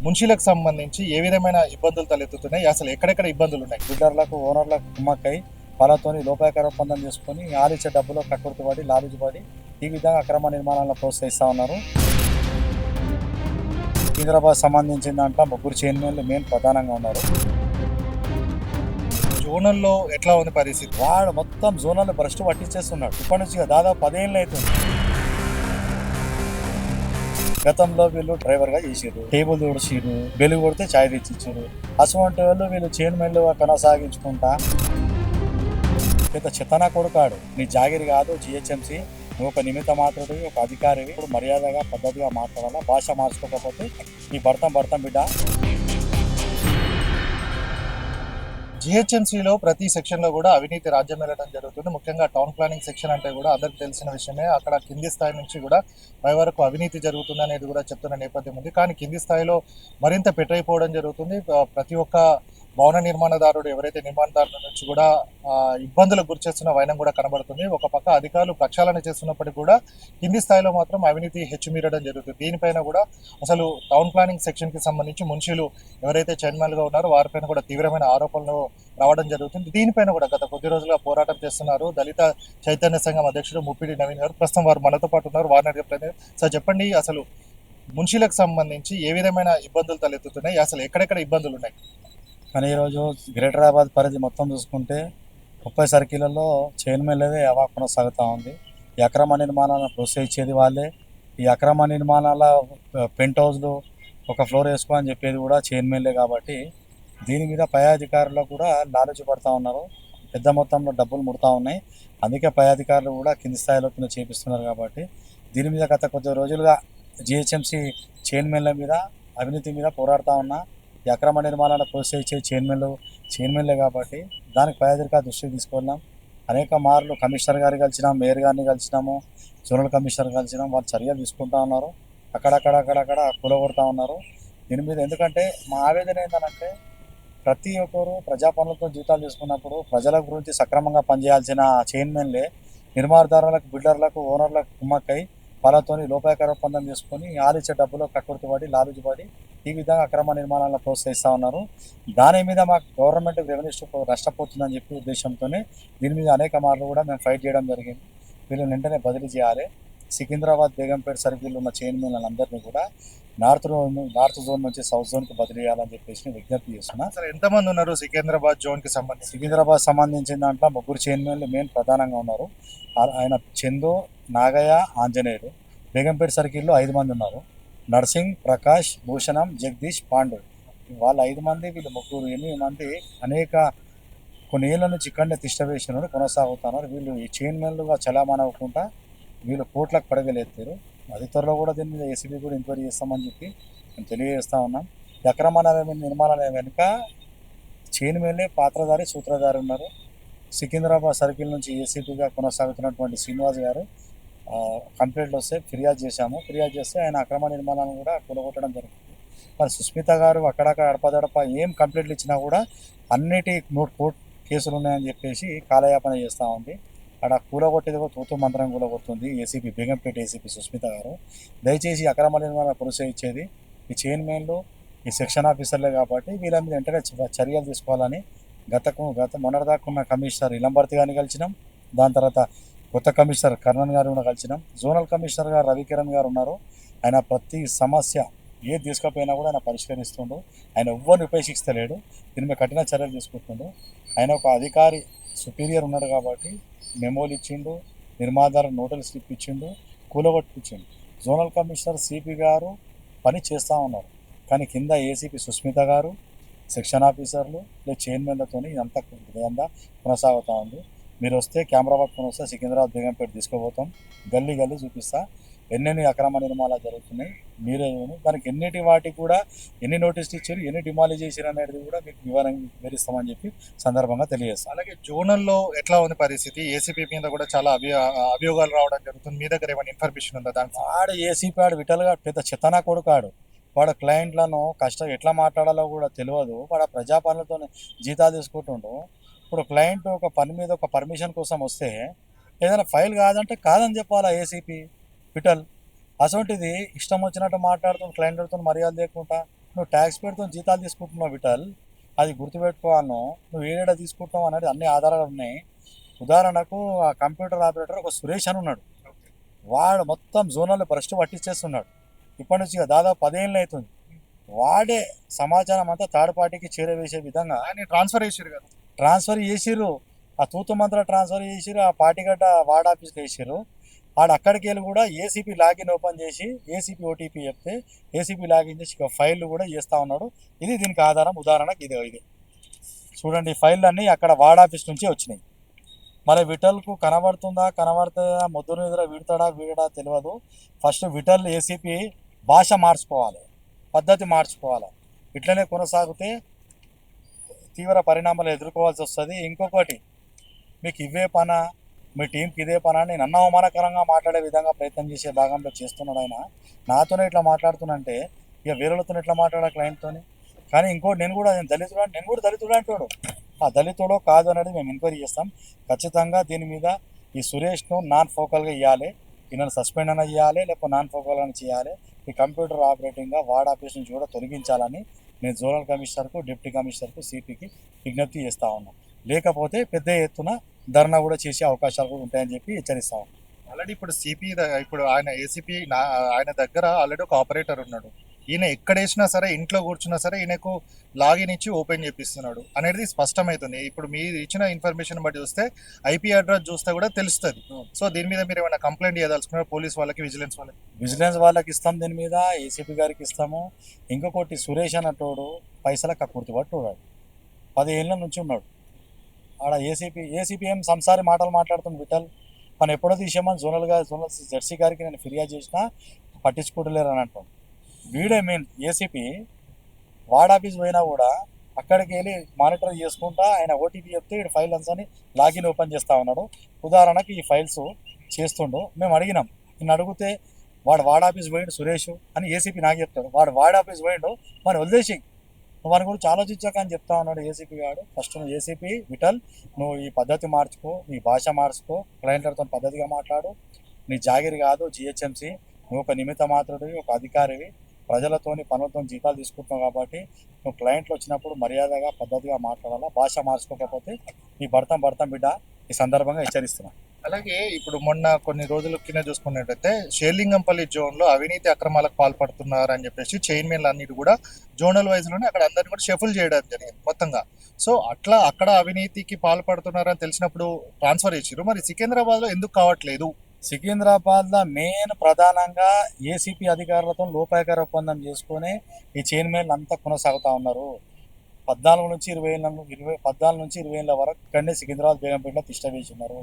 మున్షీలకు సంబంధించి ఏ విధమైన ఇబ్బందులు తలెత్తుతున్నాయి? అసలు ఎక్కడెక్కడ ఇబ్బందులున్నాయి? బిల్డర్లకు ఓనర్లకు కుమ్మక్కై వాళ్ళతోని లోపాయకార ఒప్పందం చేసుకొని ఆలిచ్చే డబ్బులో కక్కుర్తి పడి లాలూచి పడి ఈ విధంగా అక్రమ నిర్మాణాలను ప్రోత్సహిస్తూ ఉన్నారు. సికింద్రాబాద్ సంబంధించిన దాంట్లో ముగ్గురు చైర్మన్లు మెయిన్ ప్రధానంగా ఉన్నారు. జోనల్లో ఎట్లా ఉంది పరిస్థితి? వాడు మొత్తం జోనల్లో భ్రష్టు పట్టించేస్తున్నాడు. ఇప్పటి నుంచి దాదాపు 10 ఏళ్ళు అవుతుంది. గతంలో వీళ్ళు డ్రైవర్గా చేసారు, టేబుల్ తుడిచిరు, బెలుగు కొడితే ఛాయ్ తెచ్చిచ్చారు. అటువంటి వాళ్ళు వీళ్ళు చైర్మన్లు కొనసాగించుకుంటా పెద్ద చెత్తనా కొడుకాడు. నీ జాగిరి కాదు జిహెచ్ఎంసీ, నువ్వు ఒక నిమిత్త మాత్రుడివి, ఒక అధికారివి. ఇప్పుడు మర్యాదగా పద్ధతిగా మాట్లాడాలా. భాష మార్చుకోకపోతే నీ భర్తం బిడ్డ. జిహెచ్ఎంసీలో ప్రతి సెక్షన్లో కూడా అవినీతి రాజ్యం వెళ్ళడం జరుగుతుంది. ముఖ్యంగా టౌన్ ప్లానింగ్ సెక్షన్ అంటే కూడా అందరికి తెలిసిన విషయమే. అక్కడ కింది స్థాయి నుంచి కూడా పై వరకు అవినీతి జరుగుతుంది అనేది కూడా చెప్తున్న నేపథ్యం ఉంది. కానీ కింది స్థాయిలో మరింత పెట్టయిపోవడం జరుగుతుంది. ప్రతి ఒక్క భవన నిర్మాణదారుడు ఎవరైతే నిర్మాణదారుల నుంచి కూడా ఇబ్బందులకు గురిచేస్తున్న వైనం కూడా కనబడుతుంది. ఒక పక్క అధికారులు ప్రక్షాళన చేస్తున్నప్పటికీ కూడా కింది స్థాయిలో మాత్రం అవినీతి హెచ్చుమీరడం జరుగుతుంది. దీనిపైన కూడా అసలు టౌన్ ప్లానింగ్ సెక్షన్కి సంబంధించి మున్షీలు ఎవరైతే చైర్మన్గా ఉన్నారో వారిపైన కూడా తీవ్రమైన ఆరోపణలు రావడం జరుగుతుంది. దీనిపైన కూడా గత కొద్ది రోజులుగా పోరాటం చేస్తున్నారు దళిత చైతన్య సంఘం అధ్యక్షుడు ముప్పిడి నవీన్ గారు. ప్రస్తుతం వారు మనతో పాటు ఉన్నారు. వారిని అడిగే సార్ చెప్పండి, అసలు మున్షీలకు సంబంధించి ఏ విధమైన ఇబ్బందులు తలెత్తుతున్నాయి? అసలు ఎక్కడెక్కడ ఇబ్బందులు ఉన్నాయి? కానీ ఈరోజు గ్రేటర్ హైదరాబాద్ పరిధి మొత్తం చూసుకుంటే 30 సర్కిళ్లలో చైర్మన్లదే హవా కొనసాగుతూ ఉంది. ఈ అక్రమ నిర్మాణాలను ప్రోత్సహించేది వాళ్ళే. ఈ అక్రమ నిర్మాణాల పెంట్ హౌస్లు ఒక ఫ్లోర్ వేసుకో అని చెప్పేది కూడా చైర్మన్లే. కాబట్టి దీని మీద పై అధికారులు కూడా లాలూచి పడుతూ ఉన్నారు. పెద్ద మొత్తంలో డబ్బులు ముడుతూ ఉన్నాయి. అందుకే పై అధికారులు కూడా కింది స్థాయిలో చేపిస్తున్నారు. కాబట్టి దీని మీద గత కొద్ది రోజులుగా జిహెచ్ఎంసీ చైర్మన్ల మీద అవినీతి మీద పోరాడుతూ ఉన్నా. ఈ అక్రమ నిర్మాణాలను ప్రోత్సహించే చైర్మన్లే. కాబట్టి దానికి పై అధికారులు దృష్టికి తీసుకున్నాం. అనేక మార్లు కమిషనర్ గారిని కలిసినాం, మేయర్ గారిని కలిసినాము, జోనల్ కమిషనర్ కలిసినాం. వాళ్ళు చర్యలు తీసుకుంటూ ఉన్నారు. అక్కడక్కడ కూలగొడతా ఉన్నారు. దీని మీద ఎందుకంటే మా ఆవేదన ఏంటంటే ప్రతి ఒక్కరు ప్రజా పనులతో జీతాలు తీసుకున్నప్పుడు ప్రజల గురించి సక్రమంగా పనిచేయాల్సిన చైర్మన్లే నిర్మాణదారులకు, బిల్డర్లకు, ఓనర్లకు కుమ్మక్కై వాళ్ళతోని లోపాయకార ఒప్పందం చేసుకొని ఆలిచ్చే డబ్బులో కక్కుర్తి పడి లాలూచి పడి ఈ విధంగా అక్రమ నిర్మాణాలను ప్రోత్సహిస్తూ ఉన్నారు. దాని మీద మాకు గవర్నమెంట్ రెవెన్యూ నష్టపోతుందని చెప్పి ఉద్దేశంతోనే దీని మీద అనేక మార్లు కూడా మేము ఫైట్ చేయడం జరిగింది. వీళ్ళని వెంటనే బదిలీ చేయాలి. సికింద్రాబాద్ బేగంపేట సర్కిల్లో ఉన్న చైర్మన్లందరినీ కూడా నార్త్ జోన్ నుంచి సౌత్ జోన్కి బదిలీ చేయాలని చెప్పేసి విజ్ఞప్తి చేస్తున్నా. అసలు ఎంతమంది ఉన్నారు సికింద్రాబాద్ జోన్కి సంబంధించి? సికింద్రాబాద్ సంబంధించిన దాంట్లో ముగ్గురు చైర్మన్లు మెయిన్ ప్రధానంగా ఉన్నారు. ఆయన చందు, నాగయ్య, ఆంజనేయులు. బేగంపేట సర్కిల్లో 5 మంది ఉన్నారు. నర్సింగ్, ప్రకాష్, భూషణం, జగదీష్, పాండు. వాళ్ళ 5 మంది, వీళ్ళు ముగ్గురు, 8 మంది అనేక కొన్ని ఏళ్ళ నుంచి ఇక్కడనే తిష్టవేషణలు కొనసాగుతున్నారు. వీళ్ళు ఈ చైర్మన్లుగా చలామణి అవ్వకుండా వీళ్ళు కోట్లకు పడగలేస్తారు. అతి త్వరలో కూడా దీని మీద ఏసీబీ కూడా ఎంక్వైరీ చేస్తామని చెప్పి మేము తెలియజేస్తూ ఉన్నాం. ఈ అక్రమ నిర్మాణాల వెనుక చైర్మన్లే పాత్రధారి, సూత్రధారి ఉన్నారు. సికింద్రాబాద్ సర్కిల్ నుంచి ఏసీపీగా కొనసాగుతున్నటువంటి శ్రీనివాస్ గారు కంప్లైంట్లు వస్తే ఫిర్యాదు చేశాము. ఫిర్యాదు చేస్తే ఆయన అక్రమ నిర్మాణాలను కూడా కూలగొట్టడం జరుగుతుంది. మరి సుస్మిత గారు అక్కడక్కడ అడపదడప ఏం కంప్లైంట్లు ఇచ్చినా కూడా అన్నిటి కోర్టు కేసులు ఉన్నాయని చెప్పేసి కాలయాపన చేస్తూ ఉంది. అక్కడ కూలగొట్టేది కూడా తూతు మంత్రం కూలగొడుతుంది ఏసీపీ, బేగంపేట ఏసీపీ సుస్మిత గారు. దయచేసి అక్రమ నిర్మాణాలు ప్రోత్సహించేది ఈ చైర్మన్లు, ఈ సెక్షన్ ఆఫీసర్లే. కాబట్టి వీళ్ళ మీద వెంటనే చర్యలు తీసుకోవాలని గత మొన్నటిదాకా ఉన్న కమిషనర్ ఇలంబర్తి గారిని కలిసినాం. దాని తర్వాత కొత్త కమిషనర్ కర్ణన్ గారు కూడా కలిసినాం. జోనల్ కమిషనర్ గారు రవికిరణ్ గారు ఉన్నారు. ఆయన ప్రతి సమస్య ఏది తీసుకపోయినా కూడా ఆయన పరిష్కరిస్తుండు. ఆయన ఎవ్వరిని ఉపేక్షిస్తలేడు. దీని మీద కఠిన చర్యలు తీసుకుంటుండు. ఆయన ఒక అధికారి సుపీరియర్ ఉన్నాడు కాబట్టి మెమోలు ఇచ్చిండు, నిర్మాణదారు నోటీసులు స్లిప్ ఇచ్చిండు, కూలగొట్టించిండు. జోనల్ కమిషనర్ సిపి గారు పని చేస్తూ ఉన్నారు. కానీ కింద ఏసీపీ సుస్మిత గారు, సెక్షన్ ఆఫీసర్లు, లేదా చైర్మన్లతో ఇదంతా కొనసాగుతూ ఉంది. మీరు వస్తే కెమెరా పట్టుకొని వస్తే సికింద్రాబాద్ బేగంపేట తీసుకుపోతాం. గల్లీ చూపిస్తా ఎన్నెన్ని అక్రమ నిర్మాణాలు జరుగుతున్నాయి. మీరే దానికి ఎన్నిటి వాటికి కూడా ఎన్ని నోటీసులు ఇచ్చారు, ఎన్ని డిమాలిజ్ చేశారు అనేది కూడా మీకు వివరిస్తామని చెప్పి సందర్భంగా తెలియజేస్తాం. అలాగే జోనల్లో ఎట్లా ఉంది పరిస్థితి? ఏసీపీ మీద కూడా చాలా అభియోగాలు రావడం జరుగుతుంది. మీ దగ్గర ఏమైనా ఇన్ఫర్మేషన్ ఉందా దానికి? ఆడు ఏసీపీ ఆడు విటల్గా పెద్ద చెత్తనా కొడుకాడు. వాడు క్లయింట్లను ఎట్లా మాట్లాడాలో కూడా తెలియదు. వాడు ప్రజా పనులతో జీతాలు తీసుకుంటుండు. ఇప్పుడు క్లయింట్ ఒక పని మీద ఒక పర్మిషన్ కోసం వస్తే ఏదైనా ఫైల్ కాదంటే కాదని చెప్పాలా ఏసీపీ విఠల్. అసొంటిది ఇష్టం వచ్చినట్టు మాట్లాడుతూ క్లయింట్లతో మర్యాద లేకుండా నువ్వు ట్యాక్స్ పేరుతో జీతాలు తీసుకుంటున్నావు విఠల్, అది గుర్తుపెట్టుకోవాలను. నువ్వు ఏడా తీసుకుంటున్నావు అనేది అన్ని ఆధారాలు ఉన్నాయి. ఉదాహరణకు ఆ కంప్యూటర్ ఆపరేటర్ ఒక సురేష్ అని ఉన్నాడు. వాడు మొత్తం జోనల్ భ్రష్టు పట్టించేస్తున్నాడు. ఇప్పటి నుంచి దాదాపు 10 ఏళ్ళు అవుతుంది. వాడే సమాచారం అంతా థర్డ్ పార్టీకి చేరవేసే విధంగా ఆయన ట్రాన్స్ఫర్ చేసారు కదా. ట్రాన్స్ఫర్ చేసిర్రు. ఆ తూతు మంత్ర ట్రాన్స్ఫర్ చేసిర్రు. ఆ పార్టీగడ్డ వార్డ్ ఆఫీస్కి వేసిర్రు. వాడు అక్కడికి వెళ్ళి కూడా ఏసీపీ లాగిన్ ఓపెన్ చేసి ఏసీపీ ఓటీపీ చెప్తే ఏసీపీ లాగిన్ చేసి ఫైళ్ళు కూడా చేస్తూ ఉన్నాడు. ఇది దీనికి ఆధారం. ఉదాహరణకు ఇది చూడండి, ఈ ఫైళ్ళు అన్నీ అక్కడ వార్డ్ ఆఫీస్ నుంచి వచ్చినాయి. మరి విఠల్కు కనబడుతుందా ముద్దురు నిద్ర వీడడా తెలియదు. ఫస్ట్ విఠల్ ఏసీపీ భాష మార్చుకోవాలి, పద్ధతి మార్చుకోవాలి. ఇట్లనే కొనసాగితే తీవ్ర పరిణామాలు ఎదుర్కోవాల్సి వస్తుంది. ఇంకొకటి, మీకు ఇవే పనా, మీ టీంకి ఇదే పనా అని నన్ను అవమానకరంగా మాట్లాడే విధంగా ప్రయత్నం చేసే భాగంలో చేస్తున్నాడు ఆయన. నాతోనే ఇట్లా మాట్లాడుతున్నంటే ఇక వేరేలతో ఎట్లా మాట్లాడా క్లయింట్తోని. కానీ ఇంకోటి, నేను కూడా దళితుడు అంటాడు. ఆ దళితుడో కాదు అనేది మేము ఎంక్వైరీ చేస్తాం. ఖచ్చితంగా దీని మీద ఈ సురేష్ను నాన్ ఫోకల్గా ఇవ్వాలి, ఈయనను సస్పెండ్ అయినా చేయాలి, లేకపోతే నాన్ ఫోకల్ అని చేయాలి. ఈ కంప్యూటర్ ఆపరేటింగ్గా వార్డ్ ఆఫీస్ నుంచి కూడా తొలగించాలని నేను జోనల్ కమిషనర్కు, డిప్యూటీ కమిషనర్కు, సిపికి విజ్ఞప్తి చేస్తూ ఉన్నాం. లేకపోతే పెద్ద ఎత్తున ధర్నా కూడా చేసే అవకాశాలు కూడా ఉంటాయని చెప్పి హెచ్చరిస్తా ఉన్నాం. ఆల్రెడీ ఇప్పుడు సిపి ఇప్పుడు ఆయన ఏసీపీ ఆయన దగ్గర ఆల్రెడీ ఒక ఆపరేటర్ ఉన్నాడు. ఈయన ఎక్కడేసినా సరే, ఇంట్లో కూర్చున్నా సరే ఈయనకు లాగిన్ ఇచ్చి ఓపెన్ చేపిస్తున్నాడు అనేది స్పష్టమవుతుంది. ఇప్పుడు మీరు ఇచ్చిన ఇన్ఫర్మేషన్ బట్టి చూస్తే ఐపీ అడ్రస్ చూస్తే కూడా తెలుస్తుంది. సో దీని మీద మీరు ఏమైనా కంప్లైంట్ చేయదలుచుకున్నారు పోలీస్ వాళ్ళకి, విజిలెన్స్ వాళ్ళకి ఇస్తాం, దీని మీద ఏసీపీ గారికి ఇస్తాము. ఇంకొకటి, సురేష్ అన్నటోడు పైసల కక్కుర్తి పట్టుడు 10 ఏళ్ళ నుంచి ఉన్నాడు ఆడ. ఏసీపీ ఏం సంసారి మాటలు మాట్లాడుతుంది విఠల్. మనం ఎప్పుడో తీసామని జోనల్ జెర్సీ గారికి నేను ఫిర్యాదు చేసినా పట్టించుకోవట్లేరు అని అంటాం. వీడే మెయిన్ ఏసీపీ. వార్డ్ ఆఫీస్ పోయినా కూడా అక్కడికి వెళ్ళి మానిటర్ చేసుకుంటా ఆయన ఓటీపీ చెప్తే ఈ ఫైల్ అంతా లాగిన్ ఓపెన్ చేస్తూ ఉన్నాడు. ఉదాహరణకి ఈ ఫైల్స్ చేస్తుండు. మేము అడిగినాం, నిన్ను అడిగితే వాడు వార్డ్ ఆఫీస్ పోయిండు సురేష్ అని ఏసీపీ నాకు చెప్తాడు. వాడు వార్డ్ ఆఫీస్ పోయిండు, మరి వదిలేసి వారి గురించి ఆలోచించాక అని చెప్తా ఉన్నాడు ఏసీపీ గారు. ఫస్ట్ నువ్వు ఏసీపీ విఠల్, నువ్వు ఈ పద్ధతి మార్చుకో, నీ భాష మార్చుకో, క్లయింట్లతో పద్ధతిగా మాట్లాడు. నీ జాగిరి కాదు జిహెచ్ఎంసీ, నువ్వు ఒక నిమిత్త మాత్రుడివి, ఒక అధికారివి, ప్రజలతోని పనులతో జీతాలు తీసుకుంటున్నావు కాబట్టి నువ్వు క్లయింట్లు వచ్చినప్పుడు మర్యాదగా పద్ధతిగా మాట్లాడాలా. భాష మార్చుకోకపోతే నీ భర్తం బిడ్డ ఈ సందర్భంగా హెచ్చరిస్తున్నా. అలాగే ఇప్పుడు మొన్న కొన్ని రోజుల కింద చూసుకున్నట్టయితే షేర్లింగంపల్లి జోన్లో అవినీతి అక్రమాలకు పాల్పడుతున్నారు అని చెప్పేసి చైర్మన్లు అన్నిటి కూడా జోనల్ వైజ్లోనే అక్కడ అందరినీ కూడా షెఫుల్ చేయడం జరిగింది మొత్తంగా. సో అట్లా అక్కడ అవినీతికి పాల్పడుతున్నారని తెలిసినప్పుడు ట్రాన్స్ఫర్ చేసిరు. మరి సికింద్రాబాద్లో ఎందుకు కావట్లేదు? సికింద్రాబాద్లో మెయిన్ ప్రధానంగా ఏసీపీ అధికారులతో లోపాయకార ఒప్పందం చేసుకొని ఈ చైర్మన్లు అంతా కొనసాగుతూ ఉన్నారు. 14 నుంచి 20 ఏళ్ళ వరకు ఇక్కడనే సికింద్రాబాద్ బేగంపేటలో తిష్ట వేసి ఉన్నారు.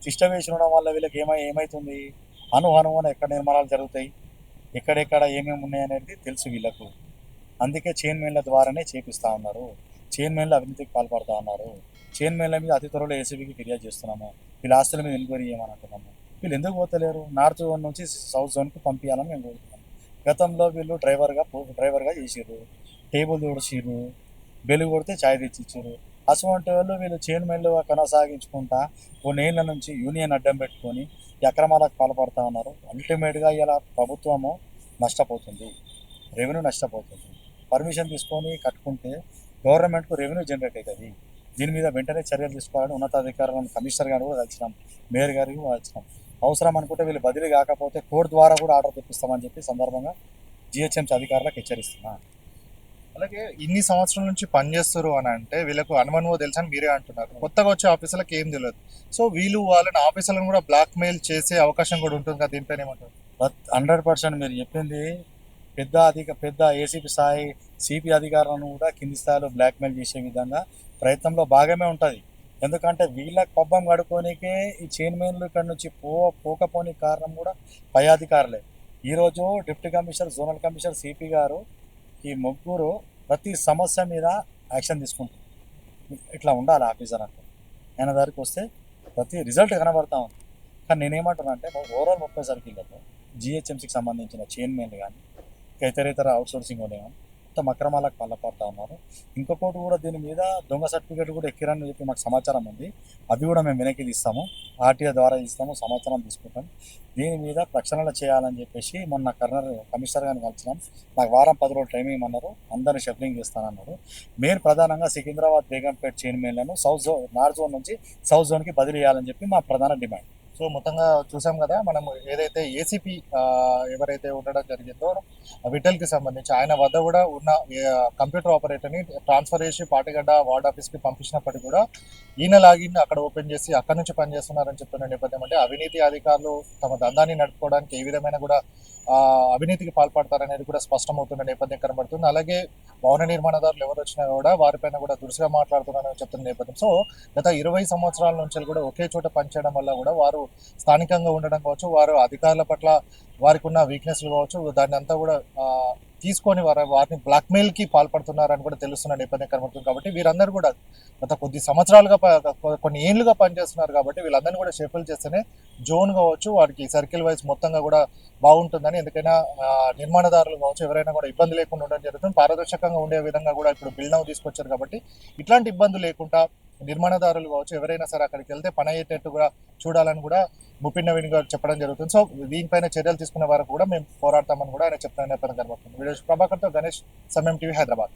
తిష్ట వేసి ఉండడం వల్ల వీళ్ళకి ఏమవుతుంది, అనుమానం ఎక్కడ నిర్మాణాలు జరుగుతాయి, ఎక్కడెక్కడ ఏమేమి ఉన్నాయి అనేది తెలుసు వీళ్ళకు. అందుకే చైర్మన్ల ద్వారానే చేపిస్తూ ఉన్నారు. చైర్మన్లు అవినీతికి పాల్పడుతూ ఉన్నారు. చైర్మన్ల మీద అతి త్వరలో ఏసీబీకి ఫిర్యాదు చేస్తున్నాము. వీళ్ళ ఆస్తుల మీద ఎంక్వైరీ చేయమని అంటున్నాము. వీళ్ళు ఎందుకు పోతలేరు? నార్త్ జోన్ నుంచి సౌత్ జోన్కి పంపించాలని మేము కోరుతున్నాం. గతంలో వీళ్ళు డ్రైవర్గా చేసిర్రు, టేబుల్ తుడిచిర్రు, బెలుగు కొడితే ఛాయ్ తెచ్చిచ్చారు. అటువంటి వాళ్ళు వీళ్ళు చైర్మన్లుగా కొనసాగించుకుంటా కొన్నేళ్ల నుంచి యూనియన్ అడ్డం పెట్టుకొని ఈ అక్రమాలకు పాల్పడుతూ ఉన్నారు. అల్టిమేట్గా ఇలా ప్రభుత్వము నష్టపోతుంది, రెవెన్యూ నష్టపోతుంది. పర్మిషన్ తీసుకొని కట్టుకుంటే గవర్నమెంట్కు రెవెన్యూ జనరేట్ అవుతుంది. దీని మీద వెంటనే చర్యలు తీసుకోవాలని ఉన్నతాధికారులను కమిషనర్ గారు కూడా కలిసినాం, మేయర్ గారికి కూడా కలిసినాం. అవసరం అనుకుంటే వీళ్ళు బదిలీ కాకపోతే కోర్టు ద్వారా కూడా ఆర్డర్ తెప్పిస్తామని చెప్పి సందర్భంగా జిహెచ్ఎంసీ అధికారులకు హెచ్చరిస్తున్నా. అలాగే ఇన్ని సంవత్సరాల నుంచి పనిచేస్తారు అని అంటే వీళ్ళకు అనుమానం తెలుసు అని మీరే అంటున్నారు. కొత్తగా వచ్చే ఆఫీసర్లకు ఏం తెలియదు. సో వీళ్ళు వాళ్ళని ఆఫీసర్లను కూడా బ్లాక్ మెయిల్ చేసే అవకాశం కూడా ఉంటుంది కదా, దీనిపైన ఏమంటారు? 100% మీరు చెప్పింది. పెద్ద ఏసీపీ స్థాయి సిపి అధికారులను కూడా కింది స్థాయిలో బ్లాక్మెయిల్ చేసే విధంగా ప్రయత్నంలో భాగమే ఉంటుంది. ఎందుకంటే వీళ్ళకి పబ్బం గడుకోనికే ఈ చైర్మన్లు ఇక్కడ నుంచి పోకపోని కారణం కూడా పై అధికారులే. ఈరోజు deputy commissioner, zonal commissioner, CP గారు ఈ ముగ్గురు ప్రతి సమస్య మీద యాక్షన్ తీసుకుంటారు. ఇట్లా ఉండాలి ఆఫీసర్ అంటే. ఆయన దగ్గరికి వస్తే ప్రతి రిజల్ట్ కనబడతా ఉంది. కానీ నేనేమంటున్నా అంటే ఓవరాల్ 30 సర్కిళ్ళలో జిహెచ్ఎంసీకి సంబంధించిన చైర్మన్లు కానీ ఇతర అవుట్సోర్సింగ్ కానీ మొత్తం అక్రమాలకు పాల్పడుతూ ఉన్నారు. ఇంకొకటి కూడా దీని మీద దొంగ సర్టిఫికేట్ కూడా ఎక్కిరని చెప్పి మాకు సమాచారం ఉంది. అవి కూడా మేము వెనక్కి తీస్తాము, ఆర్టీఓ ద్వారా ఇస్తాము, సమాచారం తీసుకుంటాం. దీని మీద ప్రక్షాళన చేయాలని చెప్పేసి మొన్న కమిషనర్ గారిని కలిసినాం. నాకు వారం 10 రోజులు టైం ఇవ్వమన్నారు. అందరిని షఫలింగ్ చేస్తానన్నారు. మెయిన్ ప్రధానంగా సికింద్రాబాద్ బేగంపేట్ చైర్మన్లను నార్త్ జోన్ నుంచి సౌత్ జోన్కి బదిలీ చేయాలని చెప్పి మా ప్రధాన డిమాండ్. సో మొత్తంగా చూసాం కదా, మనం ఏదైతే ఏసీపీ ఎవరైతే ఉండడం జరిగిందో విఠల్కి సంబంధించి ఆయన వద్ద కూడా ఉన్న కంప్యూటర్ ఆపరేటర్ని ట్రాన్స్ఫర్ చేసి పాటిగడ్డ వార్డ్ ఆఫీస్కి పంపించినప్పటికీ కూడా ఈయన లాగిన్ అక్కడ ఓపెన్ చేసి అక్కడ నుంచి పనిచేస్తున్నారని చెప్తున్న నేపథ్యం అంటే అవినీతి అధికారులు తమ దందాన్ని నడుపుకోవడానికి ఏ విధమైన కూడా అవినీతికి పాల్పడతారనేది కూడా స్పష్టమవుతున్న నేపథ్యం కనబడుతుంది. అలాగే భవన నిర్మాణదారులు ఎవరు వచ్చినా కూడా వారిపైన కూడా దురుసుగా మాట్లాడుతున్నారని చెప్తున్న నేపథ్యం. సో గత 20 సంవత్సరాల నుంచి కూడా ఒకే చోట పనిచేయడం వల్ల కూడా వారు స్థానికంగా ఉండడం కావచ్చు, వారు అధికారుల పట్ల వారికి ఉన్న వీక్నెస్లు కావచ్చు, దాన్ని అంతా కూడా తీసుకొని వారిని బ్లాక్మెయిల్కి పాల్పడుతున్నారని కూడా తెలుస్తున్న నేపథ్యం కనబడుతుంది. కాబట్టి వీరందరూ కూడా గత కొద్ది సంవత్సరాలుగా కొన్ని ఏళ్ళుగా పనిచేస్తున్నారు. కాబట్టి వీళ్ళందరినీ కూడా షఫల్ చేస్తేనే జోన్ కావచ్చు, వారికి సర్కిల్ వైజ్ మొత్తంగా కూడా బాగుంటుందని, ఎందుకైనా నిర్మాణదారులు కావచ్చు ఎవరైనా కూడా ఇబ్బంది లేకుండా ఉండడం జరుగుతుంది. పారదర్శకంగా ఉండే విధంగా కూడా ఇప్పుడు బిల్ నౌ తీసుకొచ్చారు. కాబట్టి ఇట్లాంటి ఇబ్బందులు లేకుండా నిర్మాణదారులు కావచ్చు ఎవరైనా సరే అక్కడికి వెళ్తే పని అయ్యేటట్టుగా చూడాలని కూడా ముపిన్ నవీన్ గారు చెప్పడం జరుగుతుంది. సో దీనిపైన చర్యలు తీసుకునే వరకు కూడా మేము పోరాడతామని కూడా ఆయన చెప్తున్న నేపథ్యం కనబడుతుంది. వీడియో ప్రభాకర్తో గణేష్, సమయం టీవీ, హైదరాబాద్.